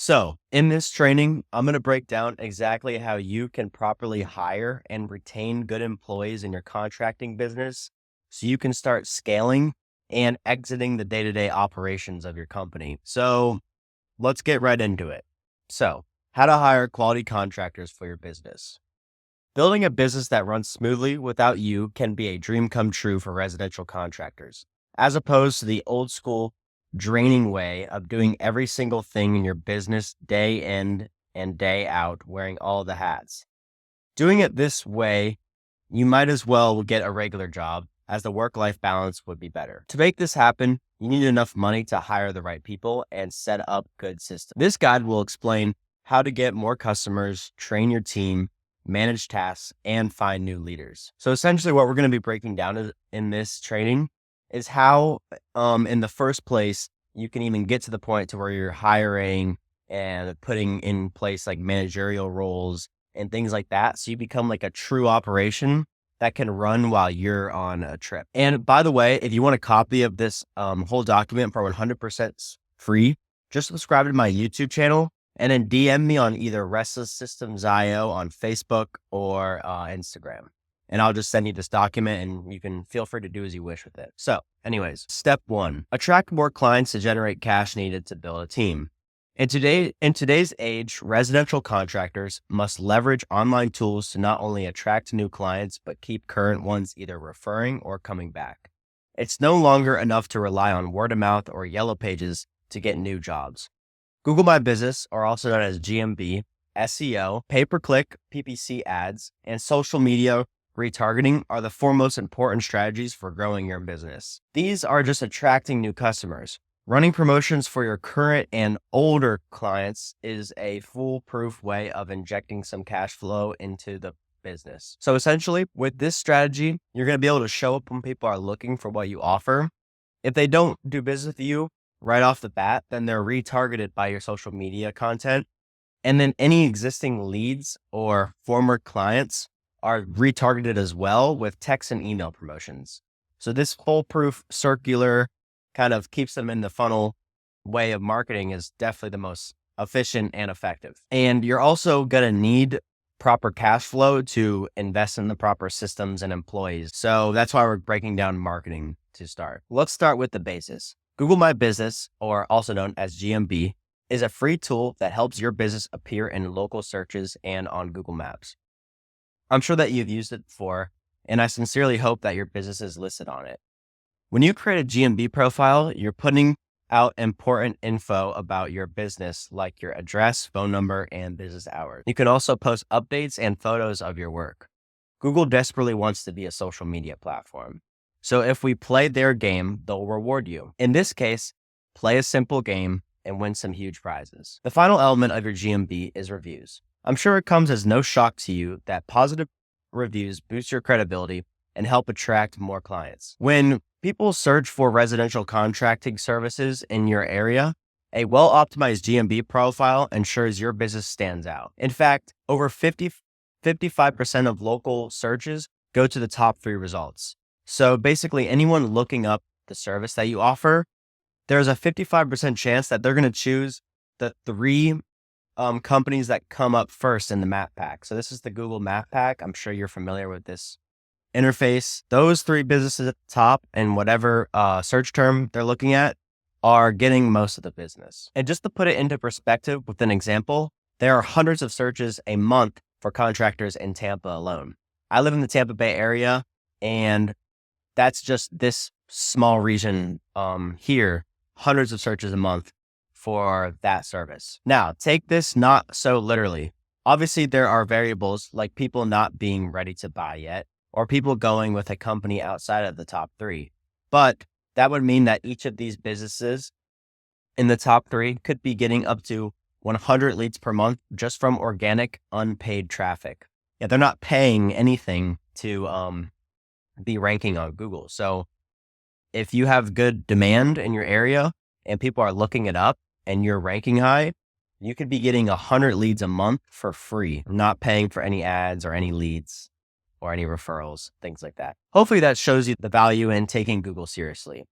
So in this training, I'm going to break down exactly how you can properly hire and retain good employees in your contracting business so you can start scaling and exiting the day-to-day operations of your company. So let's get right into it. So how to hire quality contractors for your business. Building a business that runs smoothly without you can be a dream come true for residential contractors, as opposed to the old school, draining way of doing every single thing in your business day in and day out, wearing all the hats. Doing it this way, you might as well get a regular job, as the work-life balance would be better. To make this happen, you need enough money to hire the right people and set up good systems. This guide will explain how to get more customers, train your team, manage tasks, and find new leaders. So essentially what we're going to be breaking down in this training is how, in the first place, you can even get to the point to where you're hiring and putting in place like managerial roles and things like that. So you become like a true operation that can run while you're on a trip. And by the way, if you want a copy of this whole document for 100% free, just subscribe to my YouTube channel and then DM me on either Restless Systems IO on Facebook or Instagram. And I'll just send you this document and you can feel free to do as you wish with it. So anyways, step 1, attract more clients to generate cash needed to build a team. In today's age, residential contractors must leverage online tools to not only attract new clients, but keep current ones either referring or coming back. It's no longer enough to rely on word of mouth or yellow pages to get new jobs. Google My Business, or also known as GMB, SEO, pay-per-click, PPC ads, and social media retargeting are the 4 most important strategies for growing your business. These are just attracting new customers. Running promotions for your current and older clients is a foolproof way of injecting some cash flow into the business. So essentially, with this strategy, you're going to be able to show up when people are looking for what you offer. If they don't do business with you right off the bat, then they're retargeted by your social media content. And then any existing leads or former clients are retargeted as well with text and email promotions. So this foolproof circular kind of keeps them in the funnel way of marketing is definitely the most efficient and effective. And you're also going to need proper cash flow to invest in the proper systems and employees. So that's why we're breaking down marketing to start. Let's start with the basis. Google My Business, or also known as GMB, is a free tool that helps your business appear in local searches and on Google Maps. I'm sure that you've used it before, and I sincerely hope that your business is listed on it. When you create a GMB profile, you're putting out important info about your business, like your address, phone number, and business hours. You can also post updates and photos of your work. Google desperately wants to be a social media platform. So if we play their game, they'll reward you. In this case, play a simple game and win some huge prizes. The final element of your GMB is reviews. I'm sure it comes as no shock to you that positive reviews boost your credibility and help attract more clients. When people search for residential contracting services in your area, a well-optimized GMB profile ensures your business stands out. In fact, over 55% of local searches go to the top 3 results. So basically anyone looking up the service that you offer, there's a 55% chance that they're going to choose the 3 companies that come up first in the map pack. So this is the Google Map Pack. I'm sure you're familiar with this interface. Those 3 businesses at the top and whatever search term they're looking at are getting most of the business. And just to put it into perspective with an example, there are hundreds of searches a month for contractors in Tampa alone. I live in the Tampa Bay area, and that's just this small region here, hundreds of searches a month for that service. Now, take this not so literally. Obviously, there are variables like people not being ready to buy yet, or people going with a company outside of the top 3. But that would mean that each of these businesses in the top 3 could be getting up to 100 leads per month just from organic, unpaid traffic. Yeah, they're not paying anything to be ranking on Google. So if you have good demand in your area and people are looking it up and you're ranking high, you could be getting 100 leads a month for free, not paying for any ads or any leads or any referrals, things like that. Hopefully that shows you the value in taking Google seriously.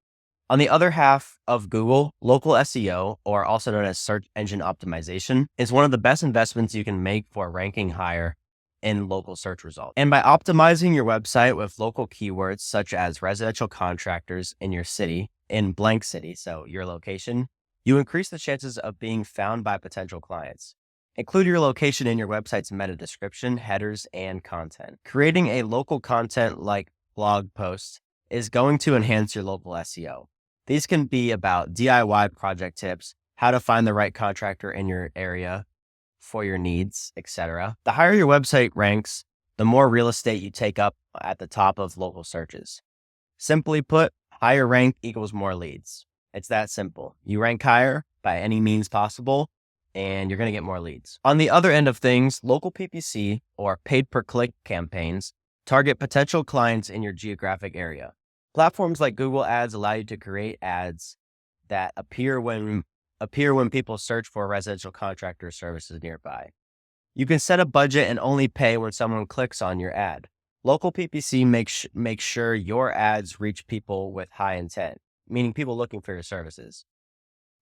On the other half of Google, local SEO, or also known as search engine optimization, is one of the best investments you can make for ranking higher in local search results. And by optimizing your website with local keywords such as residential contractors in your city, in blank city, so your location, you increase the chances of being found by potential clients. Include your location in your website's meta description, headers, and content. Creating a local content like blog posts is going to enhance your local SEO. These can be about DIY project tips, how to find the right contractor in your area for your needs, etc. The higher your website ranks, the more real estate you take up at the top of local searches. Simply put, higher rank equals more leads. It's that simple. You rank higher by any means possible, and you're going to get more leads. On the other end of things, local PPC, or paid per click campaigns, target potential clients in your geographic area. Platforms like Google Ads allow you to create ads that appear when people search for residential contractor services nearby. You can set a budget and only pay when someone clicks on your ad. Local PPC makes sure your ads reach people with high intent, meaning people looking for your services.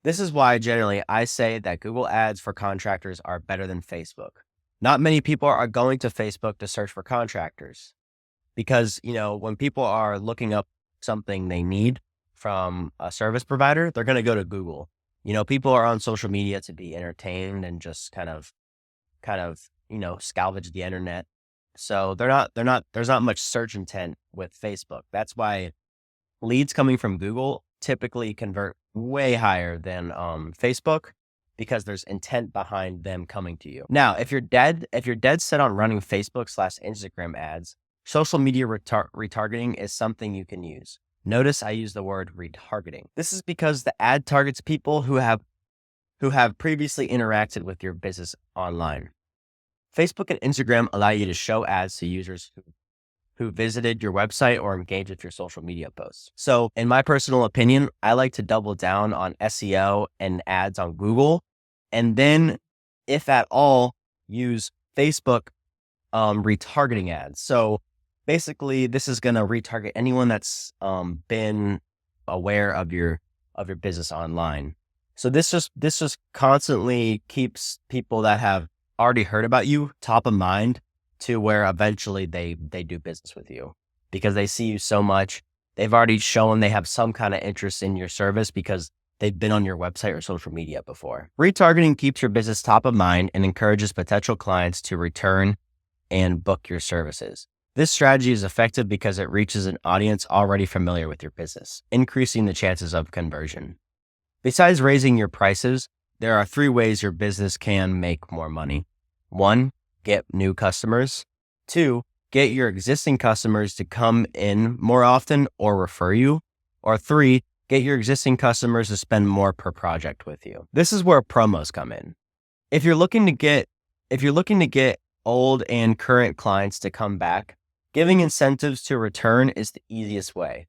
This is why generally I say that Google Ads for contractors are better than Facebook. Not many people are going to Facebook to search for contractors because, when people are looking up something they need from a service provider, they're going to go to Google. People are on social media to be entertained and just kind of, salvage the internet. So there's not much search intent with Facebook. That's why leads coming from Google typically convert way higher than Facebook, because there's intent behind them coming to you. Now, if you're dead set on running Facebook/Instagram ads, social media retargeting is something you can use. Notice I use the word retargeting. This is because the ad targets people who have previously interacted with your business online. Facebook and Instagram allow you to show ads to users who visited your website or engaged with your social media posts. So in my personal opinion, I like to double down on SEO and ads on Google. And then, if at all, use Facebook retargeting ads. So basically, this is going to retarget anyone that's been aware of your business online. So this just constantly keeps people that have already heard about you top of mind, to where eventually they do business with you because they see you so much. They've already shown they have some kind of interest in your service because they've been on your website or social media before. Retargeting keeps your business top of mind and encourages potential clients to return and book your services. This strategy is effective because it reaches an audience already familiar with your business, increasing the chances of conversion. Besides raising your prices, there are 3 ways your business can make more money. 1, get new customers. 2, get your existing customers to come in more often or refer you. Or 3, get your existing customers to spend more per project with you. This is where promos come in. If you're looking to get old and current clients to come back, giving incentives to return is the easiest way.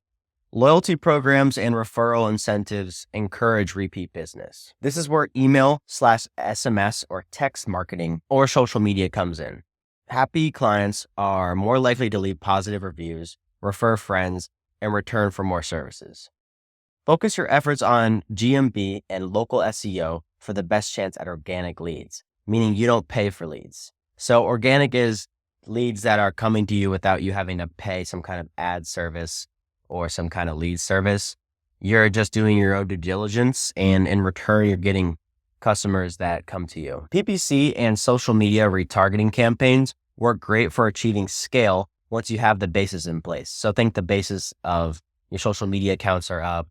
Loyalty programs and referral incentives encourage repeat business. This is where email/SMS or text marketing or social media comes in. Happy clients are more likely to leave positive reviews, refer friends, and return for more services. Focus your efforts on GMB and local SEO for the best chance at organic leads, meaning you don't pay for leads. So organic is leads that are coming to you without you having to pay some kind of ad service or some kind of lead service. You're just doing your own due diligence, and in return, you're getting customers that come to you. PPC and social media retargeting campaigns work great for achieving scale once you have the basis in place. So think the basis of your social media accounts are up,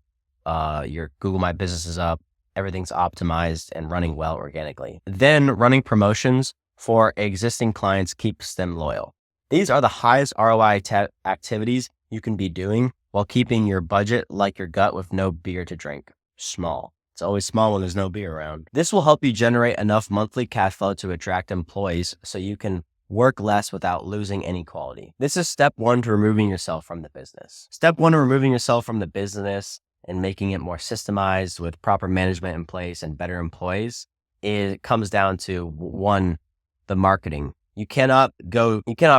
your Google My Business is up, everything's optimized and running well organically. Then running promotions for existing clients keeps them loyal. These are the highest ROI activities you can be doing while keeping your budget like your gut with no beer to drink. Small. It's always small when there's no beer around. This will help you generate enough monthly cash flow to attract employees so you can work less without losing any quality. This is step 1 to removing yourself from the business. Step 1 to removing yourself from the business and making it more systemized with proper management in place and better employees, it comes down to 1, the marketing. You cannot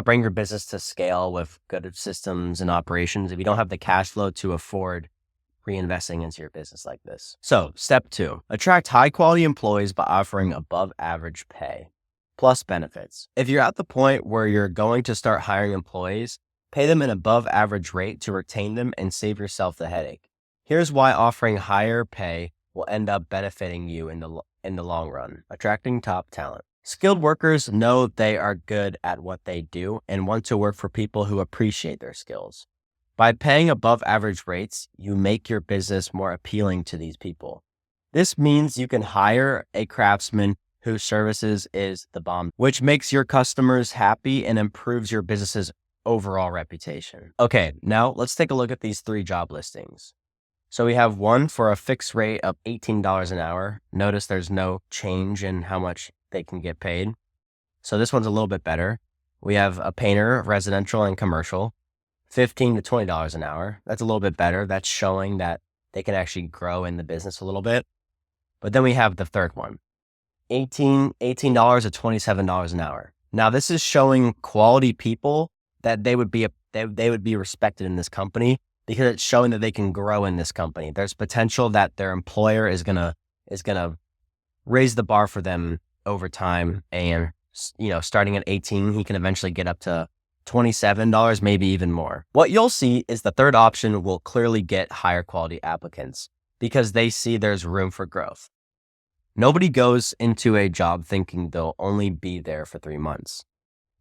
bring your business to scale with good systems and operations if you don't have the cash flow to afford reinvesting into your business like this. So step 2, attract high quality employees by offering above average pay plus benefits. If you're at the point where you're going to start hiring employees, pay them an above average rate to retain them and save yourself the headache. Here's why offering higher pay will end up benefiting you in the long run. Attracting top talent. Skilled workers know they are good at what they do and want to work for people who appreciate their skills. By paying above average rates, you make your business more appealing to these people. This means you can hire a craftsman whose services is the bomb, which makes your customers happy and improves your business's overall reputation. Okay, now let's take a look at these 3 job listings. So we have one for a fixed rate of $18 an hour. Notice there's no change in how much they can get paid. So this one's a little bit better. We have a painter, residential and commercial, $15 to $20 an hour. That's a little bit better. That's showing that they can actually grow in the business a little bit. But then we have the third one, $18 to $27 an hour. Now this is showing quality people that they would be respected in this company, because it's showing that they can grow in this company. There's potential that their employer is gonna raise the bar for them over time, and starting at 18, he can eventually get up to $27, maybe even more. What you'll see is the third option will clearly get higher quality applicants because they see there's room for growth. Nobody goes into a job thinking they'll only be there for 3 months.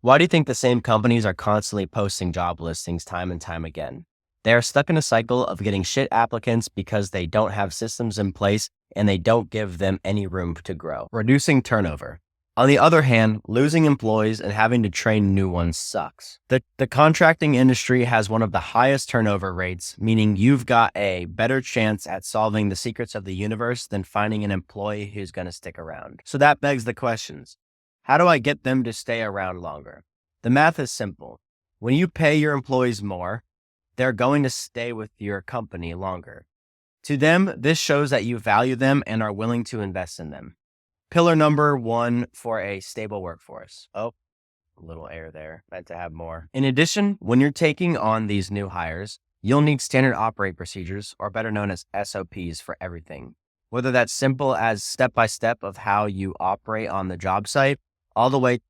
Why do you think the same companies are constantly posting job listings time and time again? They are stuck in a cycle of getting shit applicants because they don't have systems in place and they don't give them any room to grow. Reducing turnover. On the other hand, losing employees and having to train new ones sucks. The contracting industry has one of the highest turnover rates, meaning you've got a better chance at solving the secrets of the universe than finding an employee who's going to stick around. So that begs the questions. How do I get them to stay around longer? The math is simple. When you pay your employees more, they're going to stay with your company longer. To them, this shows that you value them and are willing to invest in them. Pillar number 1 for a stable workforce. Oh, a little error there. Meant to have more. In addition, when you're taking on these new hires, you'll need standard operating procedures, or better known as SOPs, for everything. Whether that's simple as step-by-step of how you operate on the job site, all the way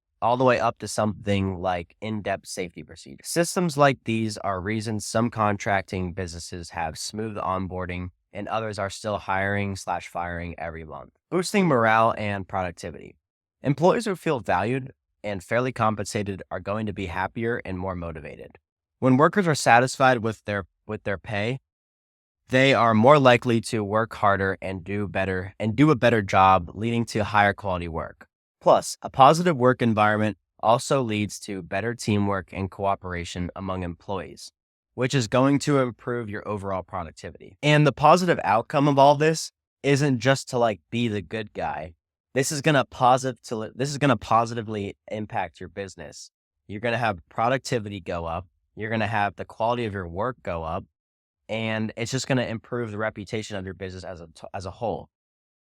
up to something like in-depth safety procedures. Systems like these are reasons some contracting businesses have smooth onboarding and others are still hiring/firing every month. Boosting morale and productivity. Employees who feel valued and fairly compensated are going to be happier and more motivated. When workers are satisfied with their pay, they are more likely to work harder and do a better job, leading to higher quality work. Plus, a positive work environment also leads to better teamwork and cooperation among employees, which is going to improve your overall productivity. And the positive outcome of all this isn't just to be the good guy. This is going to positively impact your business. You're going to have productivity go up. You're going to have the quality of your work go up, and it's just going to improve the reputation of your business as a whole.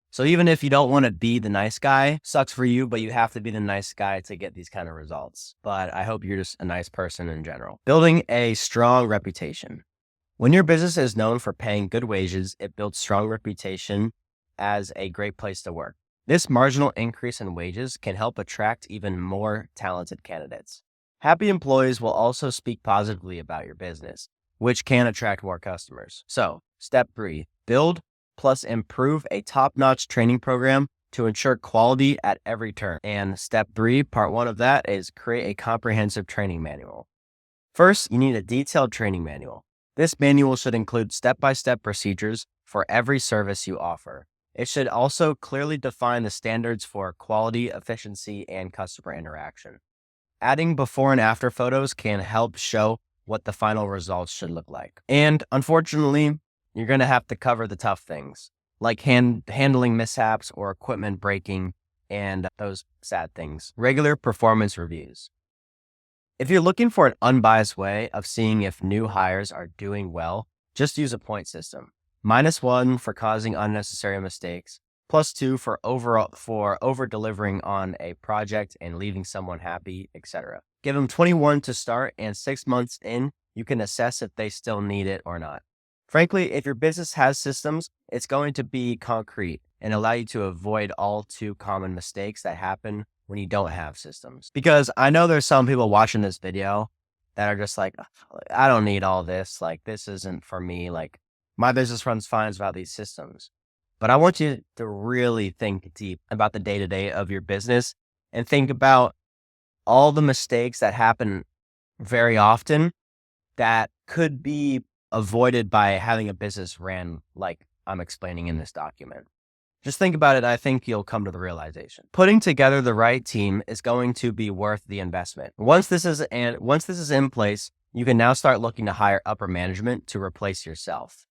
So even if you don't want to be the nice guy, sucks for you, but you have to be the nice guy to get these kind of results. But I hope you're just a nice person in general. Building a strong reputation. When your business is known for paying good wages, it builds strong reputation as a great place to work. This marginal increase in wages can help attract even more talented candidates. Happy employees will also speak positively about your business, which can attract more customers. So, step 3, build plus improve a top-notch training program to ensure quality at every turn. And step 3, part 1 of that, is create a comprehensive training manual. First, you need a detailed training manual. This manual should include step-by-step procedures for every service you offer. It should also clearly define the standards for quality, efficiency, and customer interaction. Adding before and after photos can help show what the final results should look like. And unfortunately, you're going to have to cover the tough things, like handling mishaps or equipment breaking and those sad things. Regular performance reviews. If you're looking for an unbiased way of seeing if new hires are doing well, just use a point system. -1 for causing unnecessary mistakes, +2 for over-delivering on a project and leaving someone happy, etc. Give them 21 to start, and 6 months in, you can assess if they still need it or not. Frankly, if your business has systems, it's going to be concrete and allow you to avoid all too common mistakes that happen when you don't have systems. Because I know there's some people watching this video that are just like, I don't need all this. Like, this isn't for me. Like, my business runs fine without these systems. But I want you to really think deep about the day to day of your business and think about all the mistakes that happen very often that could be avoided by having a business ran like I'm explaining in this document. Just think about it. I think you'll come to the realization. Putting together the right team is going to be worth the investment. Once this is in place, you can now start looking to hire upper management to replace yourself.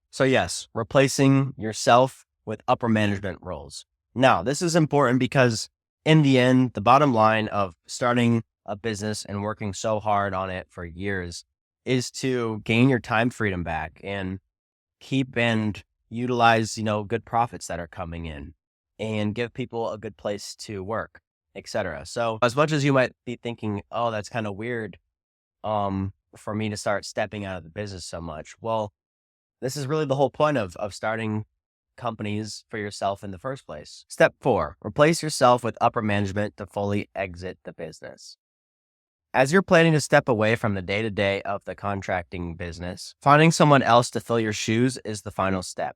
So yes, replacing yourself with upper management roles. Now, this is important because in the end, the bottom line of starting a business and working so hard on it for years is to gain your time freedom back and keep and utilize, good profits that are coming in and give people a good place to work, etc. So as much as you might be thinking, oh, that's kind of weird, for me to start stepping out of the business so much. Well, this is really the whole point of starting companies for yourself in the first place. Step 4, replace yourself with upper management to fully exit the business. As you're planning to step away from the day-to-day of the contracting business, finding someone else to fill your shoes is the final step.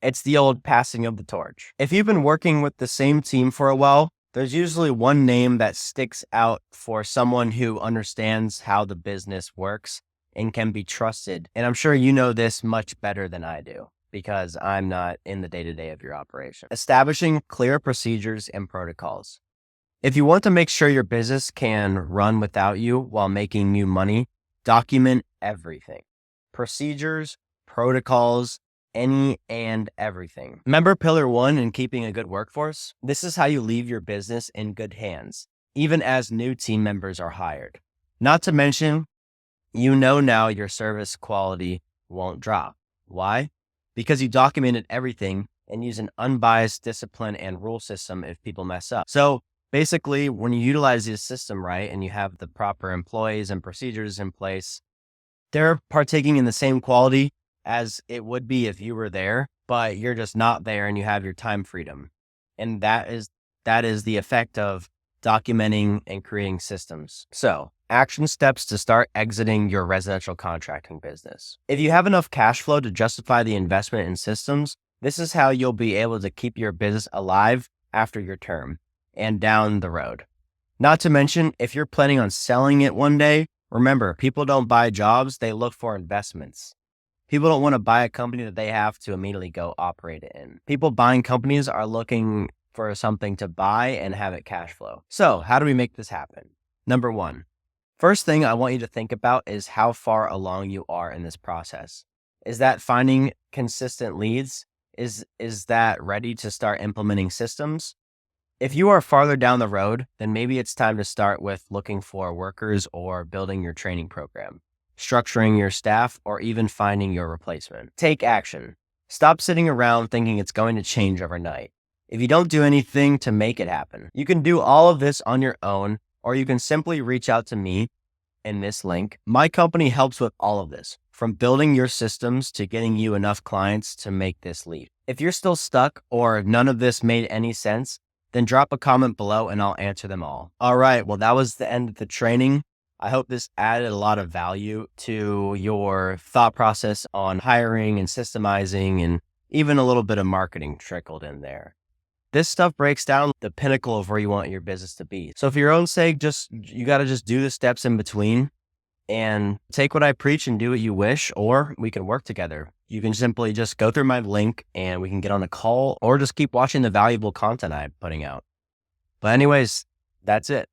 It's the old passing of the torch. If you've been working with the same team for a while, there's usually one name that sticks out for someone who understands how the business works and can be trusted. And I'm sure you know this much better than I do because I'm not in the day-to-day of your operation. Establishing clear procedures and protocols. If you want to make sure your business can run without you while making you money, document everything. Procedures, protocols, any and everything. Remember pillar 1 in keeping a good workforce? This is how you leave your business in good hands, even as new team members are hired. Not to mention, now your service quality won't drop. Why? Because you documented everything and use an unbiased discipline and rule system if people mess up. So basically, when you utilize this system right and you have the proper employees and procedures in place, they're partaking in the same quality as it would be if you were there, but you're just not there and you have your time freedom. And that is the effect of documenting and creating systems. So, action steps to start exiting your residential contracting business. If you have enough cash flow to justify the investment in systems, this is how you'll be able to keep your business alive after your term and down the road. Not to mention, if you're planning on selling it one day, remember, people don't buy jobs, they look for investments. People don't want to buy a company that they have to immediately go operate it in. People buying companies are looking for something to buy and have it cash flow. So how do we make this happen? Number 1, first thing I want you to think about is how far along you are in this process. Is that finding consistent leads? Is that ready to start implementing systems? If you are farther down the road, then maybe it's time to start with looking for workers or building your training program, structuring your staff, or even finding your replacement. Take action. Stop sitting around thinking it's going to change overnight. If you don't do anything to make it happen, you can do all of this on your own, or you can simply reach out to me in this link. My company helps with all of this, from building your systems to getting you enough clients to make this leap. If you're still stuck or none of this made any sense, then drop a comment below and I'll answer them all. All right, well, that was the end of the training. I hope this added a lot of value to your thought process on hiring and systemizing, and even a little bit of marketing trickled in there. This stuff breaks down the pinnacle of where you want your business to be. So for your own sake, you got to just do the steps in between and take what I preach and do what you wish, or we can work together. You can simply just go through my link and we can get on a call, or just keep watching the valuable content I'm putting out. But anyways, that's it.